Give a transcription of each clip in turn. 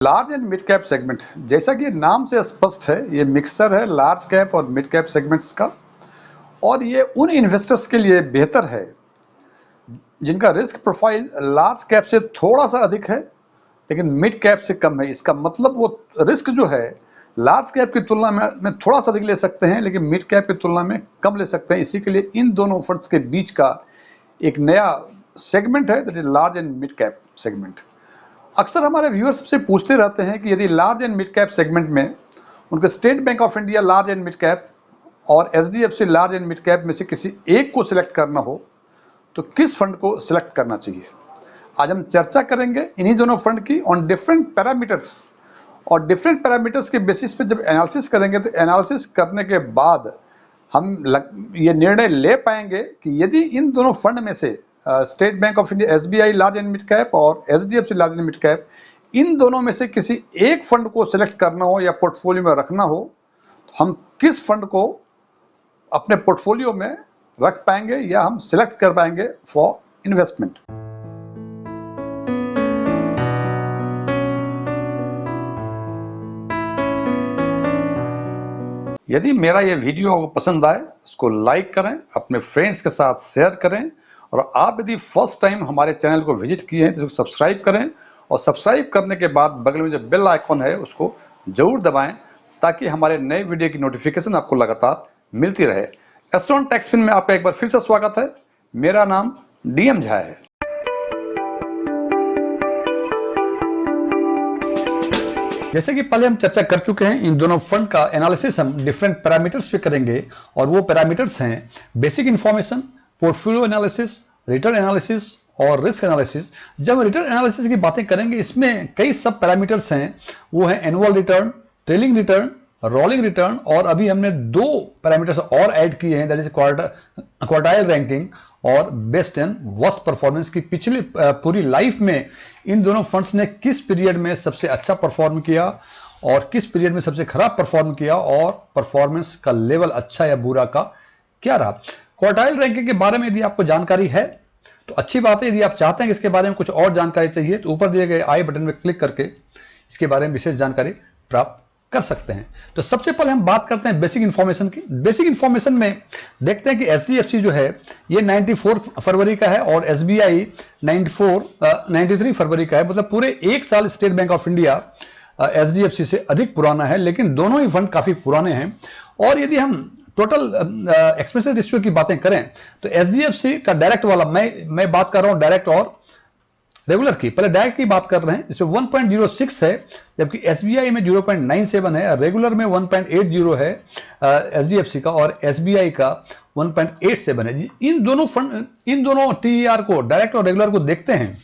Large and mid cap segment, जैसा कि नाम से स्पष्ट है, ये मिक्सर है लार्ज कैप और मिड कैप सेगमेंट्स का। और ये उन इन्वेस्टर्स के लिए बेहतर है जिनका रिस्क प्रोफाइल लार्ज कैप से थोड़ा सा अधिक है लेकिन मिड कैप से कम है। इसका मतलब वो रिस्क जो है लार्ज कैप की तुलना में थोड़ा सा अधिक ले सकते हैं लेकिन मिड कैप की तुलना में कम ले सकते हैं। इसी के लिए इन दोनों फंड्स के बीच का एक नया सेगमेंट है, that is large and mid cap segment. अक्सर हमारे व्यूअर्स से पूछते रहते हैं कि यदि large and mid cap segment में उनको State Bank of India large and mid cap और HDFC large and mid cap में से किसी एक को सिलेक्ट करना हो तो किस फंड को सिलेक्ट करना चाहिए। आज हम चर्चा करेंगे इन्हीं दोनों फंड की ऑन डिफरेंट पैरामीटर्स, और डिफरेंट पैरामीटर्स के बेसिस पे जब एनालिसिस करेंगे तो एनालिसिस करने के बाद हम ये निर्णय ले पाएंगे कि यदि इन दोनों फंड में से State Bank of India SBI large and mid cap और HDFC large and mid cap, इन दोनों में से किसी एक फंड को सिलेक्ट करना हो या पोर्टफोलियो में रखना हो तो हम किस फंड को अपने पोर्टफोलियो में रख पाएंगे या हम सिलेक्ट कर पाएंगे फॉर इन्वेस्टमेंट। यदि मेरा ये वीडियो आपको पसंद आए इसको लाइक करें, अपने फ्रेंड्स के साथ शेयर करें, और आप यदि फर्स्ट टाइम हमारे चैनल को विजिट किए हैं तो सब्सक्राइब करें, और सब्सक्राइब करने के बाद बगल में जो बेल आइकॉन है उसको जरूर दबाएं ताकि हमारे नए वीडियो की नोटिफिकेशन आपको लगातार मिलती रहे। एस्ट्रॉन टैक्सफिन में आपका एक बार फिर से स्वागत है। मेरा नाम डीएम झा है। जैसे कि पहले हम चर्चा कर चुके हैं, इन दोनों फंड का एनालिसिस हम डिफरेंट पैरामीटर्स पे करेंगे, और वो पैरामीटर्स हैं basic information, portfolio analysis, return analysis और रिस्क एनालिसिस। जब रिटर्न एनालिसिस की बातें करेंगे इसमें कई सब पैरामीटर्स हैं, वो है annual return, trailing return, rolling return, और अभी हमने दो पैरामीटर्स और ऐड किए हैं, दैट इज क्वार्टाइल रैंकिंग और बेस्ट एंड वर्स्ट परफॉर्मेंस की। पिछली पूरी लाइफ में इन दोनों फंड्स ने किस पीरियड में सबसे अच्छा परफॉर्म किया और किस पीरियड में सबसे खराब परफॉर्म किया, और परफॉर्मेंस का लेवल अच्छा या बुरा का क्या रहा। क्वार्टाइल रैंकिंग के बारे में यदि आपको जानकारी है तो अच्छी बात है, यदि आप चाहते हैं कि इसके बारे में कुछ और जानकारी चाहिए तो ऊपर दिए गए आई बटन में क्लिक करके इसके बारे में विशेष जानकारी प्राप्त कर सकते हैं। तो सबसे पहले हम बात करते हैं बेसिक इंफॉर्मेशन की। बेसिक इंफॉर्मेशन में देखते हैं कि एचडीएफसी जो है ये 94 फरवरी का है और एसबीआई 93 फरवरी का है। मतलब पूरे एक साल state Bank of India HDFC से अधिक पुराना है, लेकिन दोनों ही फंड काफी पुराने हैं। और यदि हम टोटल एक्सपेंसेस रेशियो की बातें करें तो एचडीएफसी का डायरेक्ट वाला, मैं बात कर रहा हूं डायरेक्ट और रेगुलर की। पहले डायरेक्ट की बात कर रहे हैं, इसमें 1.06 है, जबकि एसबीआई में 0.97 है, रेगुलर में 1.80 है एचडीएफसी का, और एसबीआई का 1.87 है। इन दोनों टीईआर को, डायरेक्ट और रेगुलर को देखते हैं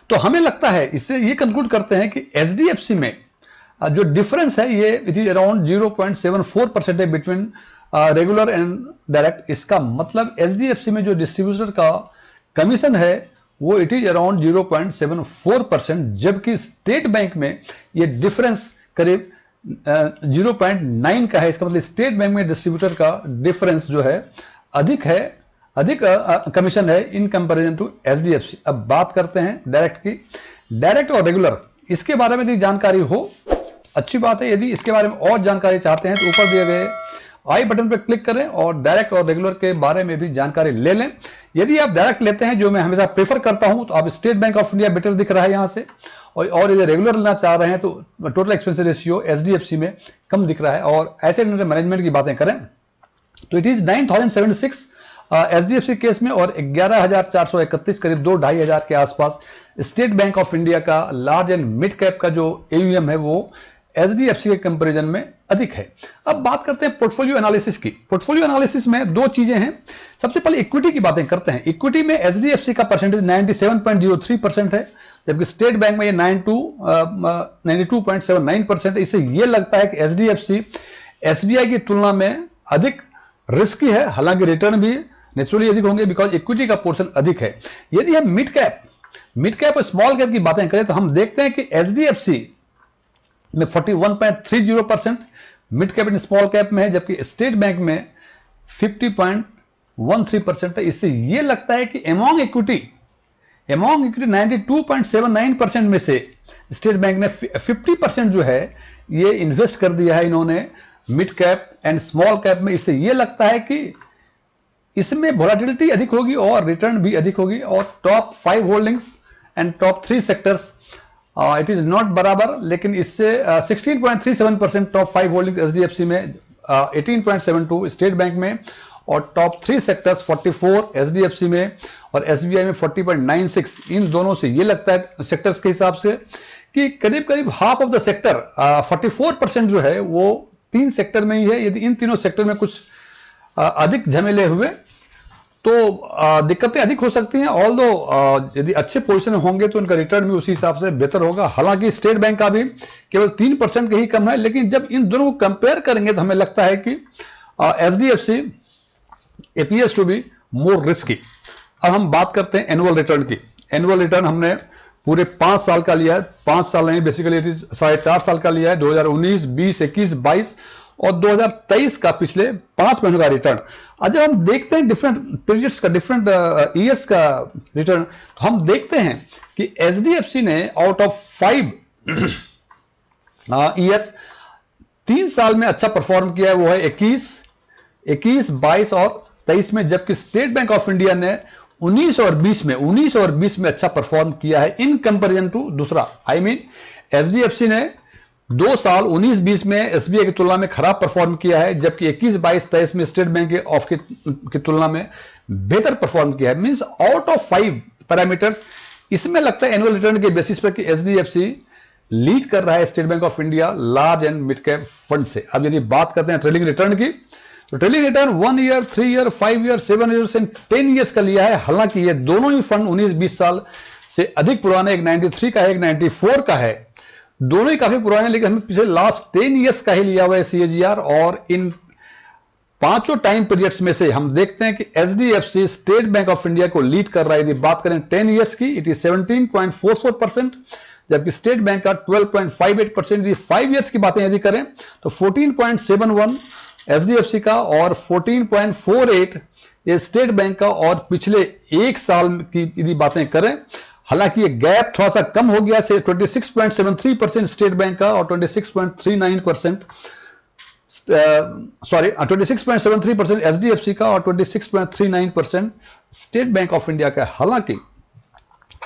तो हमें लगता है, इससे ये कंक्लूड करते हैं कि एचडीएफसी में जो डिफरेंस है ये इट इज अराउंड 0.74% है बिटवीन रेगुलर एंड डायरेक्ट। इसका मतलब एचडीएफसी में जो डिस्ट्रीब्यूटर का कमीशन है वो इट इज अराउंड 0.74%, जबकि स्टेट बैंक में ये डिफरेंस करीब 0.9 का है। इसका मतलब स्टेट बैंक में डिस्ट्रीब्यूटर का डिफरेंस जो है अधिक कमीशन है इन कंपैरिजन टू एचडीएफसी। अब बात करते हैं डायरेक्ट की। डायरेक्ट और रेगुलर, इसके बारे में यदि जानकारी हो अच्छी बात है, यदि इसके बारे में और जानकारी चाहते हैं तो ऊपर दिए गए आई बटन पर क्लिक करें और डायरेक्ट और रेगुलर के बारे में भी जानकारी ले लें। यदि आप डायरेक्ट लेते हैं, जो मैं हमेशा प्रेफर करता हूं, तो आप state Bank of India better दिख रहा है यहां से, और यदि रेगुलर लेना चाह रहे हैं तो टोटल एक्सपेंस रेशियो एचडीएफसी में कम दिख रहा है। और एसेट अंडर मैनेजमेंट की बातें करें तो इट इज 9076 एचडीएफसी केस में, और 11,431 करीब 2-2,500 के आसपास स्टेट बैंक ऑफ इंडिया का लार्ज एंड मिड कैप का जो एयूएम है वो एचडीएफसी के कंपैरिजन में अधिक है। अब बात करते हैं पोर्टफोलियो एनालिसिस की। पोर्टफोलियो एनालिसिस में दो चीजें हैं। सबसे पहले इक्विटी की बातें करते हैं। इक्विटी में एचडीएफसी का परसेंटेज 97.03% है, जबकि स्टेट बैंक में ये 92.79% है। इससे ये लगता है कि एचडीएफसी एसबीआई की तुलना में अधिक रिस्की है, हालांकि रिटर्न भी नेचुरली अधिक होंगे बिकॉज इक्विटी का पोर्शन अधिक है। यदि हम मिड कैप और स्मॉल कैप की बातें करें तो हम देखते हैं कि एचडीएफसी में 41.30% mid cap and small cap में है, जबकि स्टेट बैंक में 50.13% है। इससे यह लगता है कि अमॉन्ग इक्विटी अमॉन्ग इक्विटी 92.79% में से स्टेट बैंक ने 50% जो है ये इन्वेस्ट कर दिया है इन्होंने mid cap and small cap में। इससे ये लगता है कि इसमें वोलेटिलिटी अधिक होगी और रिटर्न भी अधिक होगी। और top 5 holdings and top 3 sectors it is not बराबर, लेकिन इससे 16.37% टॉप 5 होल्डिंग्स एचडीएफसी में, 18.72 स्टेट बैंक में, और टॉप 3 सेक्टर्स 44 एचडीएफसी में और एसबीआई में 40.96। इन दोनों से ये लगता है सेक्टर्स के हिसाब से कि करीब करीब हाफ ऑफ द सेक्टर 44% जो है वो 3 सेक्टर में ही है। यदि इन तीनों सेक्टर में कुछ अधिक झमेले हुए तो दिक्कतें अधिक हो सकती हैं। ऑल्दो यदि अच्छे पोजीशन में होंगे तो उनका रिटर्न भी उसी हिसाब से बेहतर होगा। हालांकि स्टेट बैंक का भी केवल 3% का ही कम है, लेकिन जब इन दोनों को कंपेयर करेंगे तो हमें लगता है कि HDFC appears to be more risky. अब हम बात करते हैं एनुअल रिटर्न की। एनुअल रिटर्न हमने पूरे 5 साल का लिया है, 5 साल नहीं बेसिकली इट इज 4.5 साल का लिया है, 2019, 20, 21, 22 और 2023 का पिछले 5 महीनों का रिटर्न। जब हम देखते हैं डिफरेंट पीरियड्स का, डिफरेंट ईयर्स का रिटर्न, तो हम देखते हैं कि एचडीएफसी ने आउट ऑफ 5 ईयर्स 3 साल में अच्छा परफॉर्म किया है, वो है 21, 22 और 23 में, जबकि स्टेट बैंक ऑफ इंडिया ने 19 और 20 में अच्छा परफॉर्म किया है इन कंपेरिजन टू दूसरा। आई मीन एचडीएफसी ने 2 साल 19-20 में एसबीआई की तुलना में खराब परफॉर्म किया है, जबकि 21, 22, 23 में स्टेट बैंक के ऑफ की तुलना में बेहतर परफॉर्म किया है। मींस आउट ऑफ 5 पैरामीटर्स इसमें लगता है एनुअल रिटर्न के बेसिस पर कि एचडीएफसी लीड कर रहा है State Bank of India large and mid cap fund से। अब यदि बात करते हैं ट्रेलिंग रिटर्न की, तो trailing return 1 year, 3 year, 5 year, 7 years and 10 years का लिया है। हालांकि ये दोनों ही फंड 19-20 साल से अधिक पुराने, एक 93 का है, एक 94 का है, दोनों ही काफी पुराने, लेकिन हमने पिछले लास्ट 10 ईयर्स का ही लिया हुआ है सीएजीआर। और इन 5 टाइम पीरियड्स में से हम देखते हैं कि HDFC state Bank of India को लीड कर रहा है। यदि बात करें 10 ईयर्स की, इट इज 17.44%, जबकि स्टेट बैंक का 12.58%। यदि 5 ईयर्स की बातें यदि करें तो 14.71 एचडीएफसी का और 14.48 ये स्टेट बैंक का। और पिछले 1 साल की यदि बातें करें, हालांकि ये गैप थोड़ा सा कम हो गया से 26.73% स्टेट बैंक का और 26.39% 26.73% एचडीएफसी का और 26.39% स्टेट बैंक ऑफ इंडिया का। हालांकि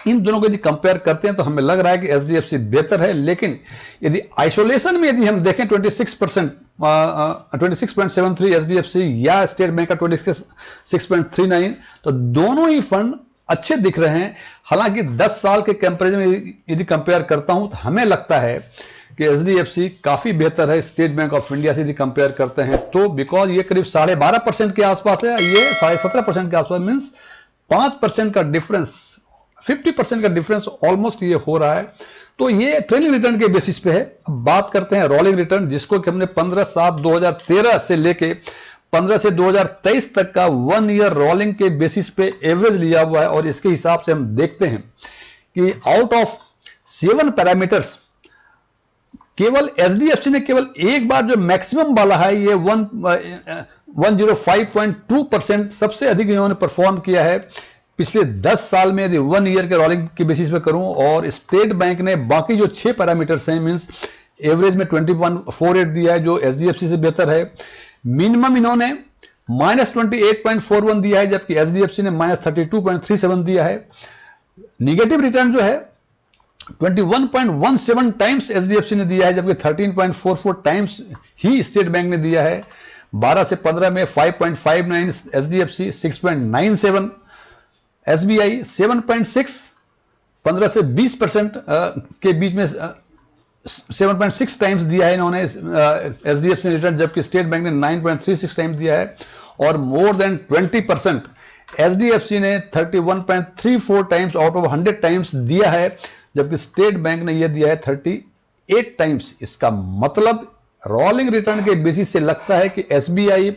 इन दोनों को यदि कंपेयर करते हैं तो हमें लग रहा है कि एचडीएफसी बेहतर है, लेकिन यदि आइसोलेशन में यदि हम देखें 26.73 एचडीएफसी या स्टेट बैंक का 26.39, तो दोनों ही फंड अच्छे दिख रहे हैं। हालांकि 10 साल के कंपैरिजन में यदि कंपेयर करता हूं तो हमें लगता है कि एचडीएफसी काफी बेहतर है स्टेट बैंक ऑफ इंडिया से यदि कंपेयर करते हैं तो, बिकॉज ये करीब 12.5% के आसपास है, ये 17.5% के आसपास, मीन्स 5% का डिफरेंस, 50% का डिफरेंस ऑलमोस्ट ये हो रहा है। तो ये ट्रेलिंग रिटर्न के बेसिस पे है। अब बात करते हैं रोलिंग रिटर्न, जिसको कि हमने 15/7/2013 से लेके 15 से 2023 तक का 1 ईयर रोलिंग के बेसिस पे एवरेज लिया हुआ है। और इसके हिसाब से हम देखते हैं कि आउट ऑफ 7 पैरामीटर्स केवल एचडीएफसी ने केवल एक बार जो मैक्सिमम वाला है ये 105.2% सबसे अधिक इन्होंने परफॉर्म किया है पिछले 10 साल में। यदि 1 ईयर के रोलिंग के बेसिस पे करूं, और स्टेट बैंक ने बाकी जो 6 पैरामीटर्स हैं, मींस एवरेज में 21.48 दिया है जो एचडीएफसी से बेहतर है। मिनिमम इन्होंने -28.41 दिया है, जबकि एचडीएफसी ने -32.37 दिया है। निगेटिव रिटर्न जो है 21.17 टाइम्स एचडीएफसी ने दिया है, जबकि 13.44 टाइम्स ही स्टेट बैंक ने दिया है। 12 से 15 में 5.59 एचडीएफसी, 6.97 एसबीआई, 7.6, 15 से 20% के बीच में 7.6 टाइम्स दिया है इन्होंने एचडीएफसी ने रिटर्न, जबकि स्टेट बैंक ने 9.36 टाइम्स दिया है। और मोर देन 20% एचडीएफसी ने 31.34 टाइम्स आउट ऑफ 100 टाइम्स दिया है, जबकि स्टेट बैंक ने यह दिया है 38 टाइम्स। इसका मतलब रोलिंग रिटर्न के बेसिस से लगता है कि एसबीआई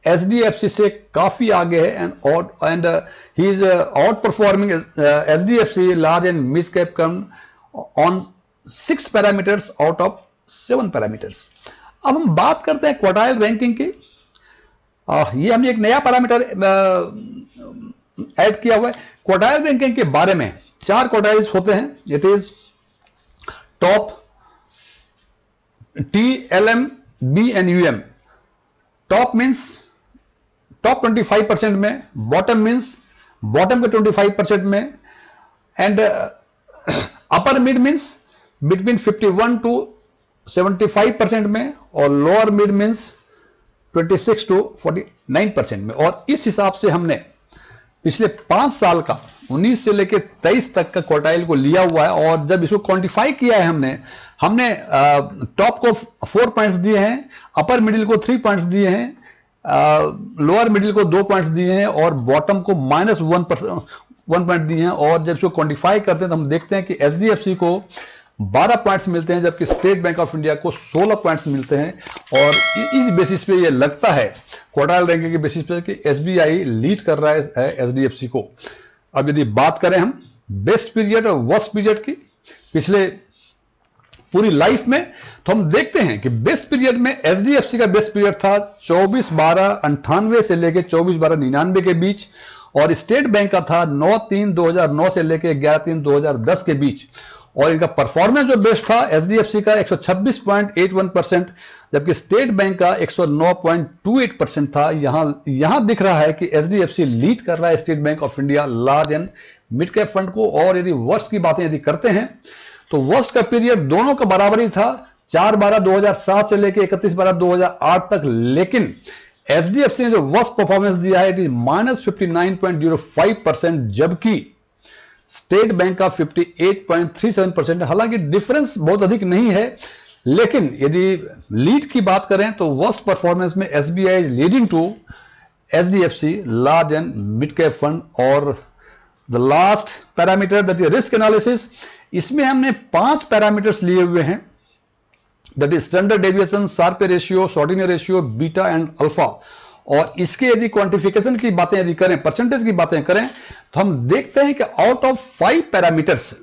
एचडीएफसी से काफी आगे है and he is out performing HDFC large and mid cap come on 6 parameters out of 7 parameters. अब हम बात करते हैं क्वार्टाइल रैंकिंग की। ये हमने एक नया पैरामीटर ऐड किया हुआ है। क्वार्टाइल रैंकिंग के बारे में 4 क्वार्टाइल्स होते हैं। It is top, T, L M, B and UM. Top means top 25% में, बॉटम मीन्स बॉटम के 25% में, and upper mid means between 51 to 75% में, और लोअर मिड मीन्स 26 to 49% में। और इस हिसाब से हमने पिछले 5 साल का 19 से लेकर 23 तक का क्वार्टाइल को लिया हुआ है, और जब इसको क्वांटिफाई किया है हमने टॉप को 4 पॉइंट्स दिए हैं, अपर मिडिल को 3 पॉइंट्स दिए हैं, लोअर मिडिल को 2 पॉइंट्स दिए हैं, और बॉटम को -1 पॉइंट दिए हैं। और जब इसको क्वांटिफाई करते हैं तो हम देखते हैं कि एचडीएफसी को 12 पॉइंट्स मिलते हैं, जबकि स्टेट बैंक ऑफ इंडिया को 16 पॉइंट्स मिलते हैं। और इस बेसिस पे ये लगता है, क्वार्टाइल रैंकिंग के बेसिस पे, कि एसबीआई लीड कर रहा है एचडीएफसी को। अब यदि बात करें हम बेस्ट पीरियड और वर्स्ट पीरियड की पिछले पूरी लाइफ में, तो हम देखते हैं कि बेस्ट पीरियड में एचडीएफसी का बेस्ट पीरियड था 24/12/98 से लेकर 24/12/99 के बीच, और स्टेट बैंक का था 9/3/2009 से लेकर 11/3/2010 के बीच। और इनका परफॉर्मेंस जो बेस्ट था एचडीएफसी का 126.81%, जबकि स्टेट बैंक का 109.28% था। यहां दिख रहा है कि एचडीएफसी लीड कर रहा है State Bank of India large and mid cap fund को। और यदि वर्स्ट की बातें यदि करते हैं तो वर्स्ट का पीरियड दोनों का बराबर ही था, 4/12/2007 से लेकर 31/12/2008 तक। लेकिन एचडीएफसी ने जो वर्स्ट परफॉर्मेंस दिया है इट इज -59.05%, जबकि स्टेट बैंक का 58.37%। हालांकि डिफरेंस बहुत अधिक नहीं है, लेकिन यदि लीड की बात करें तो वर्स्ट परफॉर्मेंस में SBI leading to HDFC large and mid cap fund. और the last parameter that is risk analysis, इसमें हमने 5 पैरामीटर्स लिए हुए हैं, that is standard deviation, Sharpe ratio, Sortino ratio, beta and alpha. और इसके यदि क्वांटिफिकेशन की बातें यदि करें, परसेंटेज की बातें करें, तो हम देखते हैं कि आउट ऑफ 5 पैरामीटर्स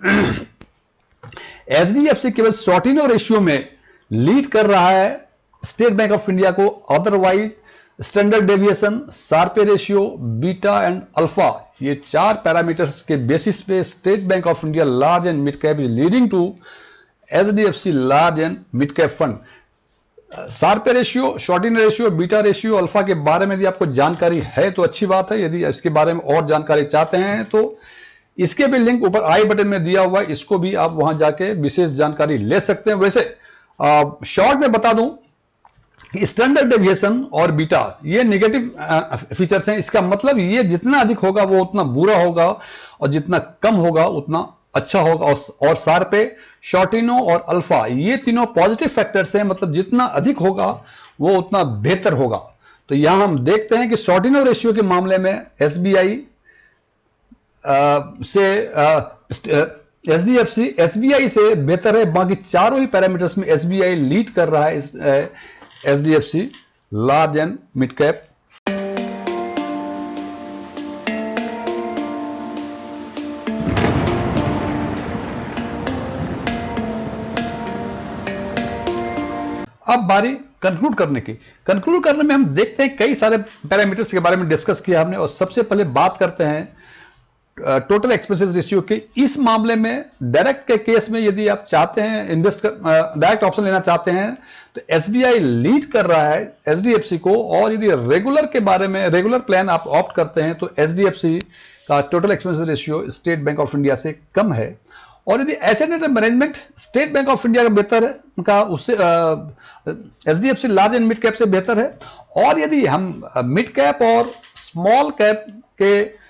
एचडीएफसी केवल शॉर्टिनर रेशियो में लीड कर रहा है स्टेट बैंक ऑफ इंडिया को। Otherwise standard deviation, Sharpe ratio, beta and alpha, ये 4 पैरामीटर्स के बेसिस पे State Bank of India large and mid cap is leading to HDFC large and mid cap fund. Sharpe ratio, Sortino ratio, beta ratio, alpha के बारे में यदि आपको जानकारी है तो अच्छी बात है। यदि इसके बारे में और जानकारी चाहते हैं तो इसके भी लिंक ऊपर आई बटन में दिया हुआ है, इसको भी आप वहां जाके विशेष जानकारी ले सकते हैं। वैसे शॉर्ट में बता दूं कि स्टैंडर्ड डेविएशन और बीटा ये नेगेटिव फीचर्स हैं। इसका मतलब ये जितना अधिक होगा वो उतना बुरा होगा, और जितना कम होगा उतना अच्छा होगा। और शार्पे, शॉर्टिनो और अल्फा ये तीनों पॉजिटिव फैक्टर्स हैं, मतलब जितना अधिक होगा वो उतना बेहतर होगा। तो यहां हम देखते हैं कि शॉर्टिनो रेशियो के मामले में एसबीआई से एसबीआई से बेहतर है। बाकी चारों ही पैरामीटर्स में एसबीआई लीड कर रहा है HDFC large and mid cap. अब बारी कंक्लूड करने की। कंक्लूड करने में हम देखते हैं कई सारे पैरामीटर्स के बारे में डिस्कस किया हमने, और सबसे पहले बात करते हैं टोटल एक्सपेंसेस रेशियो के। इस मामले में डायरेक्ट के केस में यदि आप चाहते हैं डायरेक्ट ऑप्शन लेना चाहते हैं तो एसबीआई लीड कर रहा है एचडीएफसी को। और यदि रेगुलर के बारे में, रेगुलर प्लान आप ऑप्ट करते हैं तो एचडीएफसी का total expenses ratio state Bank of India से कम है। और यदि asset under management state Bank of India का बेहतर है, उनका उससे HDFC large and mid cap से बेहतर है। और यदि हम मिड कैप और स्मॉल कैप के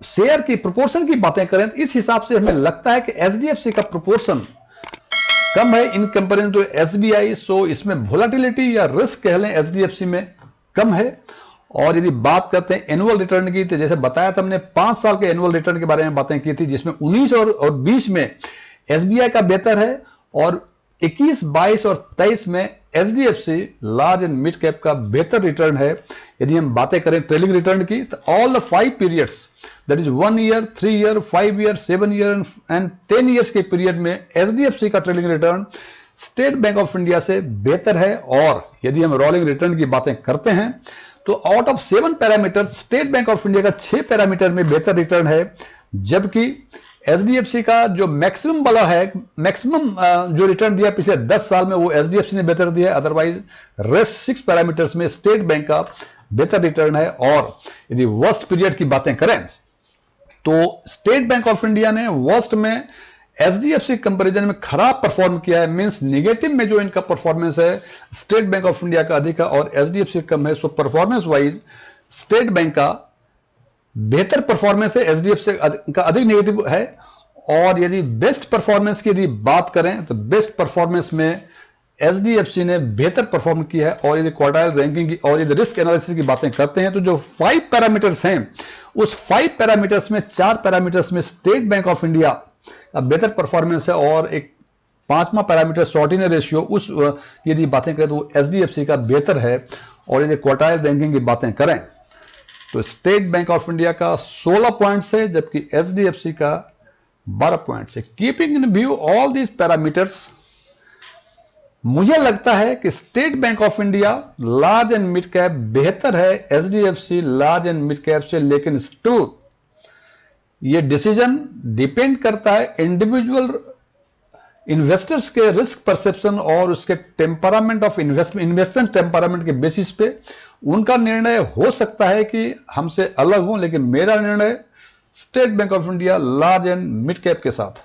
शेयर की प्रोपोर्शन की बातें करें तो इस हिसाब से हमें लगता है कि एचडीएफसी का प्रोपोर्शन कम है इन कंपेरिजन टू एसबीआई। सो इसमें वोलेटिलिटी या रिस्क कह लें एचडीएफसी में कम है। और यदि बात करते हैं एनुअल रिटर्न की, तो जैसे बताया था हमने 5 साल के एनुअल रिटर्न के बारे में बातें की थी, जिसमें 19 और 20 में एसबीआई का बेहतर है, और 21, 22 और 23 में HDFC large and mid cap का बेहतर रिटर्न है। यदि हम बातें करें ट्रेलिंग रिटर्न की, तो all the 5 periods that is 1 year, 3 year, 5 year, 7 year and 10 years के पीरियड में एचडीएफसी का trailing return state Bank of India से बेहतर है। और यदि हम रोलिंग रिटर्न की बातें करते हैं तो out of 7 parameter state Bank of India का 6 पैरामीटर में बेहतर रिटर्न है, जबकि एचडीएफसी का जो मैक्सिमम वाला है, मैक्सिमम जो रिटर्न दिया पिछले 10 साल में वो एचडीएफसी ने बेहतर दिया है। अदरवाइज रेस्ट 6 पैरामीटर्स में स्टेट बैंक का बेहतर रिटर्न है। और यदि वर्स्ट पीरियड की बातें करें तो स्टेट बैंक ऑफ इंडिया ने वर्स्ट में एचडीएफसी कंपैरिजन में खराब परफॉर्म किया है, मींस नेगेटिव में जो इनका परफॉर्मेंस है स्टेट बैंक ऑफ इंडिया का अधिक है और एचडीएफसी कम है। So performance wise state bank का बेहतर परफॉर्मेंस है, एचडीएफसी का अधिक नेगेटिव है। और यदि बेस्ट परफॉर्मेंस की यदि बात करें तो बेस्ट परफॉर्मेंस में एचडीएफसी ने बेहतर परफॉर्म किया है। और यदि क्वार्टाइल रैंकिंग की और यदि रिस्क एनालिसिस की बातें करते हैं तो जो 5 पैरामीटर्स हैं उस 5 पैरामीटर्स में 4 पैरामीटर्स में स्टेट बैंक ऑफ इंडिया का बेहतर परफॉर्मेंस है और एक 5वां पैरामीटर शॉर्टिनर रेशियो उस यदि बातें करें तो एचडीएफसी का बेहतर है। और यदि क्वार्टाइल रैंकिंग की बातें करें तो स्टेट बैंक ऑफ इंडिया का 16 पॉइंट्स है जबकि एचडीएफसी का 12 पॉइंट्स है। Keeping in view all these parameters, मुझे लगता है कि state Bank of India large and mid cap बेहतर है HDFC large and mid cap से, लेकिन स्टिल ये डिसीजन डिपेंड करता है इंडिविजुअल इन्वेस्टर्स के रिस्क परसेप्शन और उसके टेम्परामेंट ऑफ इन्वेस्टमेंट टेम्परामेंट के बेसिस पे उनका निर्णय हो सकता है कि हमसे अलग हो, लेकिन मेरा निर्णय state Bank of India large and mid cap के साथ।